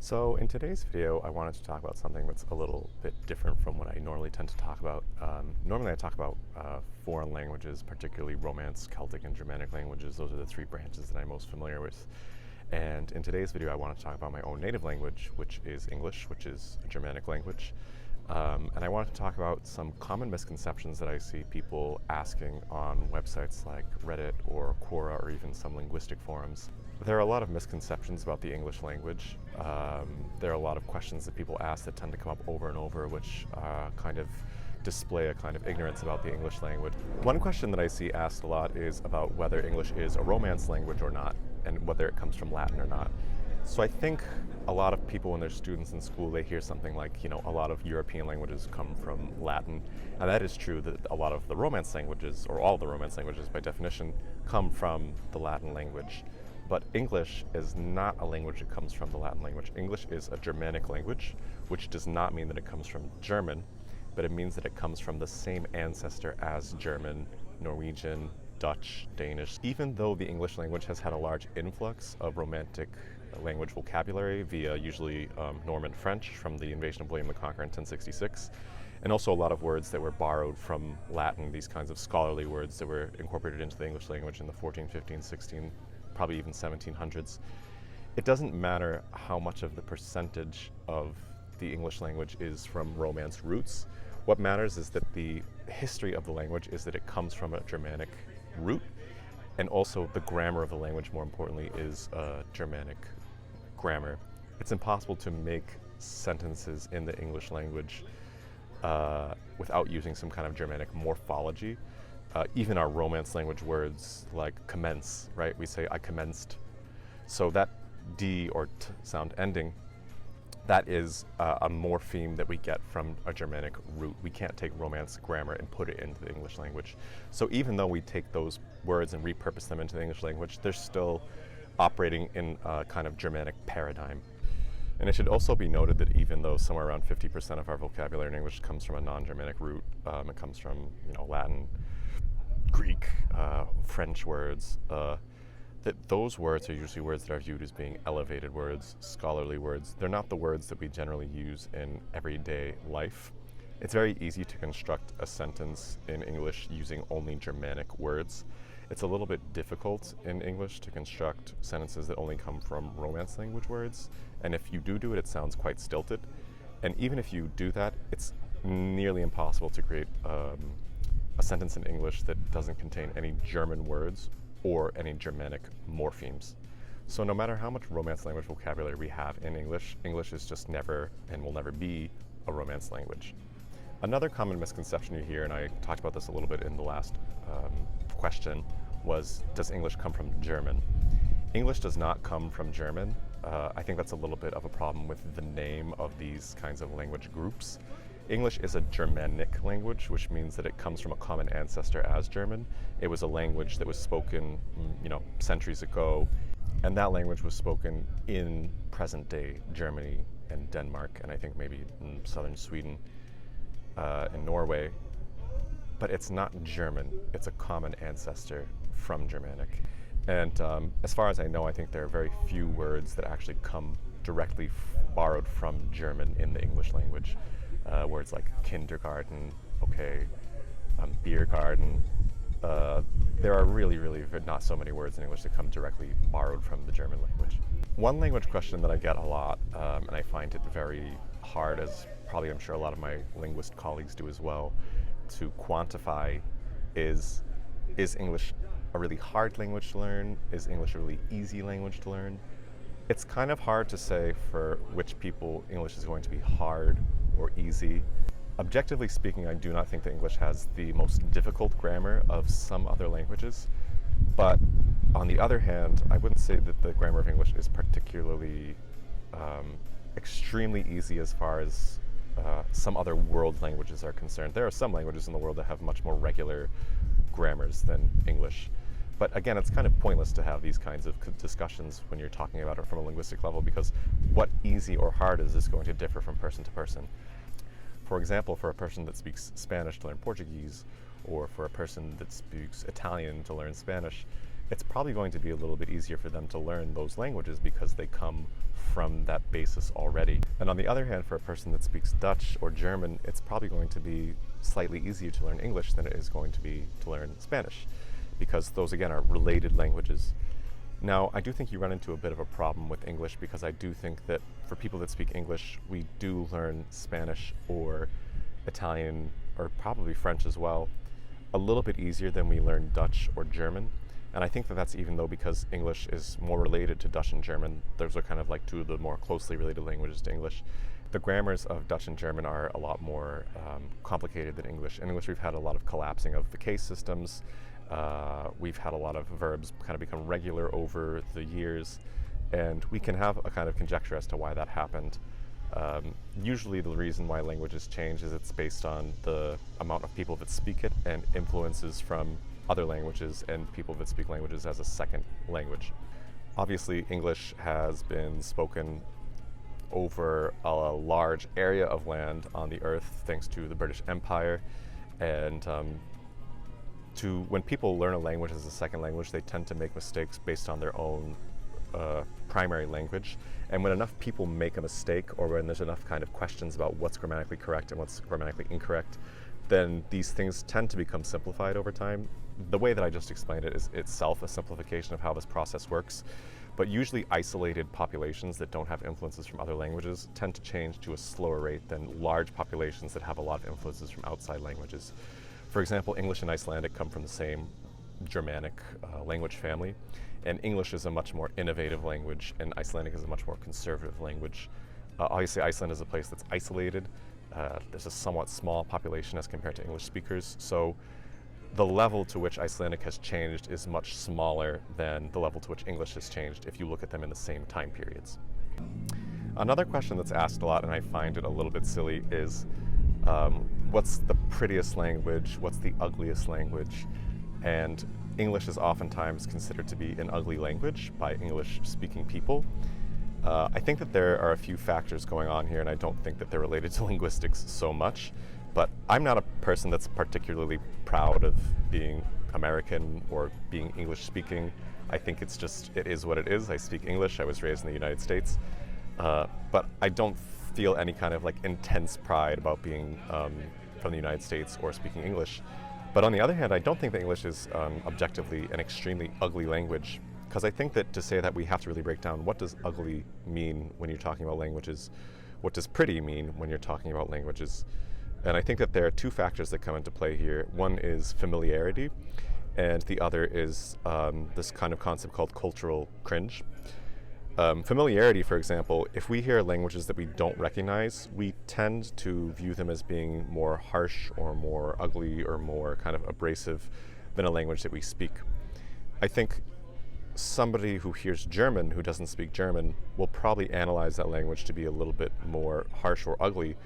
So in today's video, I wanted to talk about something that's a little bit different from what I normally tend to talk about. Normally I talk about foreign languages, particularly Romance, Celtic, and Germanic languages. Those are the three branches that I'm most familiar with. And in today's video, I want to talk about my own native language, which is English, which is a Germanic language. And I wanted to talk about some common misconceptions that I see people asking on websites like Reddit or Quora or even some linguistic forums. There are a lot of misconceptions about the English language. There are a lot of questions that people ask that tend to come up over and over, which kind of display a kind of ignorance about the English language. One question that I see asked a lot is about whether English is a Romance language or not, and whether it comes from Latin or not. So I think a lot of people, when they're students in school, they hear something like, a lot of European languages come from Latin. And that is true, that a lot of the Romance languages, or all the Romance languages by definition, come from the Latin language. But English is not a language that comes from the Latin language. English is a Germanic language, which does not mean that it comes from German, but it means that it comes from the same ancestor as German, Norwegian, Dutch, Danish. Even though the English language has had a large influx of Romantic language vocabulary via usually Norman French from the invasion of William the Conqueror in 1066, and also a lot of words that were borrowed from Latin, these kinds of scholarly words that were incorporated into the English language in the 14, 15, 16, probably even 1700s. It doesn't matter how much of the percentage of the English language is from Romance roots. What matters is that the history of the language is that it comes from a Germanic root, and also the grammar of the language, more importantly, is a Germanic grammar. It's impossible to make sentences in the English language without using some kind of Germanic morphology. Even our Romance language words like commence, right? We say I commenced. So that D or T sound ending, that is a morpheme that we get from a Germanic root. We can't take Romance grammar and put it into the English language. So even though we take those words and repurpose them into the English language, they're still operating in a kind of Germanic paradigm. And it should also be noted that even though somewhere around 50% of our vocabulary in English comes from a non-Germanic root, it comes from Latin, Greek, French words, that those words are usually words that are viewed as being elevated words, scholarly words. They're not the words that we generally use in everyday life. It's very easy to construct a sentence in English using only Germanic words. It's a little bit difficult in English to construct sentences that only come from Romance language words. And if you do it, it sounds quite stilted. And even if you do that, it's nearly impossible to create a sentence in English that doesn't contain any German words or any Germanic morphemes. So no matter how much Romance language vocabulary we have in English, English is just never and will never be a Romance language. Another common misconception you hear, and I talked about this a little bit in the last question, was does English come from German? English does not come from German. I think that's a little bit of a problem with the name of these kinds of language groups. English is a Germanic language, which means that it comes from a common ancestor as German. It was a language that was spoken, centuries ago, and that language was spoken in present-day Germany and Denmark, and I think maybe in southern Sweden and Norway. But it's not German. It's a common ancestor from Germanic. And as far as I know, I think there are very few words that actually come directly borrowed from German in the English language. Words like kindergarten, beer garden. There are really not so many words in English that come directly borrowed from the German language. One language question that I get a lot, and I find it very hard, as probably I'm sure a lot of my linguist colleagues do as well, to quantify is English a really hard language to learn? Is English a really easy language to learn? It's kind of hard to say for which people English is going to be hard or easy. Objectively speaking, I do not think that English has the most difficult grammar of some other languages, but on the other hand, I wouldn't say that the grammar of English is particularly extremely easy as far as some other world languages are concerned. There are some languages in the world that have much more regular grammars than English. But again, it's kind of pointless to have these kinds of discussions when you're talking about it from a linguistic level, because what easy or hard is going to differ from person to person. For example, for a person that speaks Spanish to learn Portuguese, or for a person that speaks Italian to learn Spanish, it's probably going to be a little bit easier for them to learn those languages because they come from that basis already. And on the other hand, for a person that speaks Dutch or German, it's probably going to be slightly easier to learn English than it is going to be to learn Spanish, because those again are related languages. Now, I do think you run into a bit of a problem with English, because I do think that for people that speak English, we do learn Spanish or Italian, or probably French as well, a little bit easier than we learn Dutch or German. And I think that that's even though because English is more related to Dutch and German. Those are kind of like two of the more closely related languages to English. The grammars of Dutch and German are a lot more complicated than English. In English, we've had a lot of collapsing of the case systems. We've had a lot of verbs kind of become regular over the years, and we can have a kind of conjecture as to why that happened. Usually the reason why languages change is it's based on the amount of people that speak it and influences from other languages and people that speak languages as a second language. Obviously, English has been spoken over a large area of land on the earth thanks to the British Empire, and when people learn a language as a second language, they tend to make mistakes based on their own primary language. And when enough people make a mistake, or when there's enough kind of questions about what's grammatically correct and what's grammatically incorrect, then these things tend to become simplified over time. The way that I just explained it is itself a simplification of how this process works, but usually isolated populations that don't have influences from other languages tend to change to a slower rate than large populations that have a lot of influences from outside languages. For example, English and Icelandic come from the same Germanic language family, and English is a much more innovative language, and Icelandic is a much more conservative language. Obviously, Iceland is a place that's isolated. There's a somewhat small population as compared to English speakers, so the level to which Icelandic has changed is much smaller than the level to which English has changed if you look at them in the same time periods. Another question that's asked a lot, and I find it a little bit silly, is what's the prettiest language, what's the ugliest language? And English is oftentimes considered to be an ugly language by English-speaking people. I think that there are a few factors going on here, and I don't think that they're related to linguistics so much. But I'm not a person that's particularly proud of being American or being English-speaking. I think it is what it is. I speak English. I was raised in the United States. But I don't feel any kind of like intense pride about being from the United States or speaking English. But on the other hand, I don't think that English is objectively an extremely ugly language, because I think that to say that we have to really break down what does ugly mean when you're talking about languages, what does pretty mean when you're talking about languages. And I think that there are two factors that come into play here. One is familiarity, and the other is this kind of concept called cultural cringe. Familiarity, for example, if we hear languages that we don't recognize, we tend to view them as being more harsh or more ugly or more kind of abrasive than a language that we speak. I think somebody who hears German who doesn't speak German will probably analyze that language to be a little bit more harsh or ugly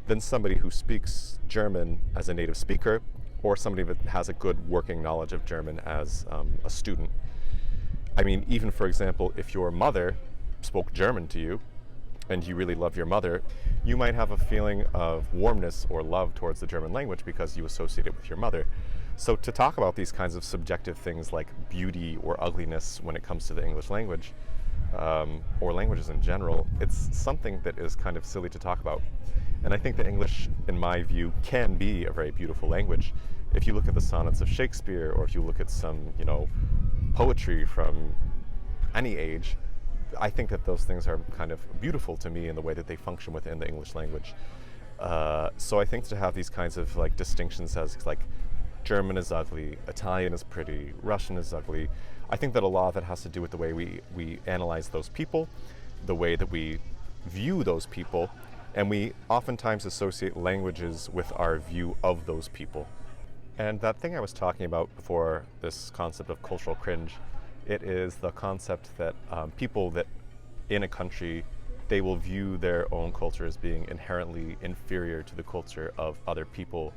than somebody who speaks German as a native speaker, or somebody that has a good working knowledge of German as a student. I mean, even for example, if your mother spoke German to you and you really love your mother, you might have a feeling of warmness or love towards the German language because you associate it with your mother. So to talk about these kinds of subjective things like beauty or ugliness when it comes to the English language, or languages in general, it's something that is kind of silly to talk about. And I think that English, in my view, can be a very beautiful language. If you look at the sonnets of Shakespeare, or if you look at some, poetry from any age, I think that those things are kind of beautiful to me in the way that they function within the English language. So I think to have these kinds of like distinctions as like German is ugly, Italian is pretty, Russian is ugly, I think that a lot of it has to do with the way we analyze those people, the way that we view those people, and we oftentimes associate languages with our view of those people. And that thing I was talking about before, this concept of cultural cringe, it is the concept that people that in a country, they will view their own culture as being inherently inferior to the culture of other people.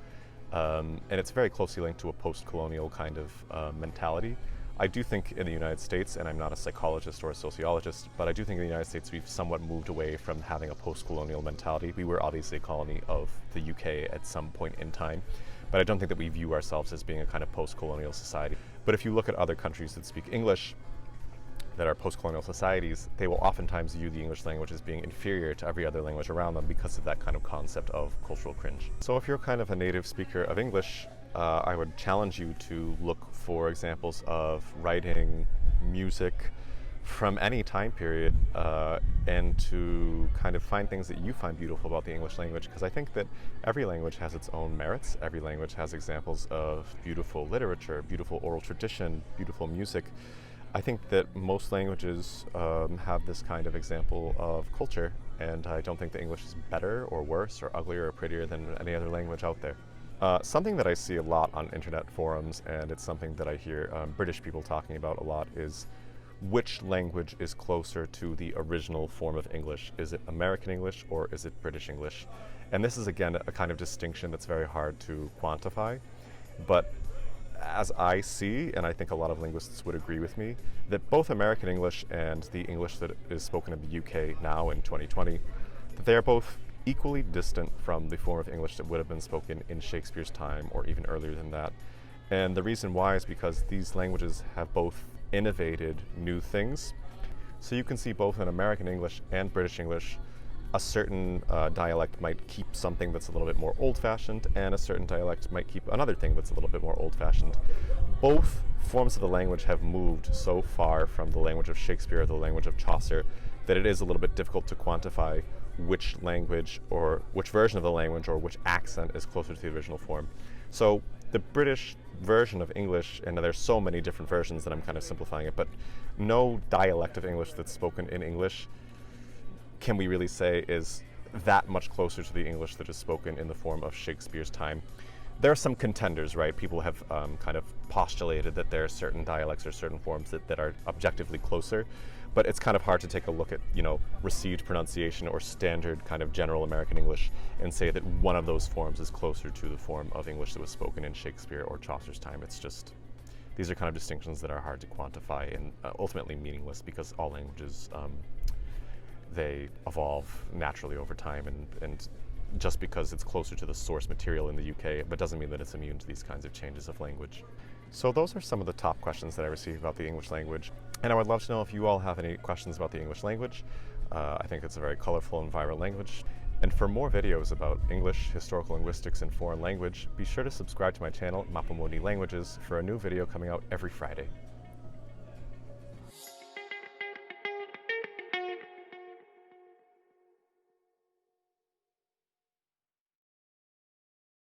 And it's very closely linked to a post-colonial kind of mentality. I do think in the United States, and I'm not a psychologist or a sociologist, but I do think in the United States we've somewhat moved away from having a post-colonial mentality. We were obviously a colony of the UK at some point in time, but I don't think that we view ourselves as being a kind of post-colonial society. But if you look at other countries that speak English, that are post-colonial societies, they will oftentimes view the English language as being inferior to every other language around them because of that kind of concept of cultural cringe. So if you're kind of a native speaker of English, I would challenge you to look for examples of writing, music from any time period, and to kind of find things that you find beautiful about the English language, because I think that every language has its own merits. Every language has examples of beautiful literature, beautiful oral tradition, beautiful music. I think that most languages have this kind of example of culture, and I don't think that English is better or worse or uglier or prettier than any other language out there. Something that I see a lot on internet forums, and it's something that I hear British people talking about a lot, is which language is closer to the original form of English? Is it American English or is it British English? And this is, again, a kind of distinction that's very hard to quantify. But as I see, and I think a lot of linguists would agree with me, that both American English and the English that is spoken in the UK now in 2020, that they are both equally distant from the form of English that would have been spoken in Shakespeare's time or even earlier than that. And the reason why is because these languages have both innovated new things. So you can see both in American English and British English, a certain dialect might keep something that's a little bit more old-fashioned, and a certain dialect might keep another thing that's a little bit more old-fashioned. Both forms of the language have moved so far from the language of Shakespeare or the language of Chaucer that it is a little bit difficult to quantify which language or which version of the language or which accent is closer to the original form. So the British version of English, and there's so many different versions that I'm kind of simplifying it, but no dialect of English that's spoken in English can we really say is that much closer to the English that is spoken in the form of Shakespeare's time. There are some contenders, right? People have kind of postulated that there are certain dialects or certain forms that are objectively closer, but it's kind of hard to take a look at, received pronunciation or standard kind of general American English and say that one of those forms is closer to the form of English that was spoken in Shakespeare or Chaucer's time. It's just, these are kind of distinctions that are hard to quantify and ultimately meaningless, because all languages, they evolve naturally over time, and just because it's closer to the source material in the UK, but doesn't mean that it's immune to these kinds of changes of language. So those are some of the top questions that I receive about the English language, and I would love to know if you all have any questions about the English language. I think it's a very colorful and vibrant language. And for more videos about English, historical linguistics, and foreign language, be sure to subscribe to my channel, Mapamodi Languages, for a new video coming out every Friday.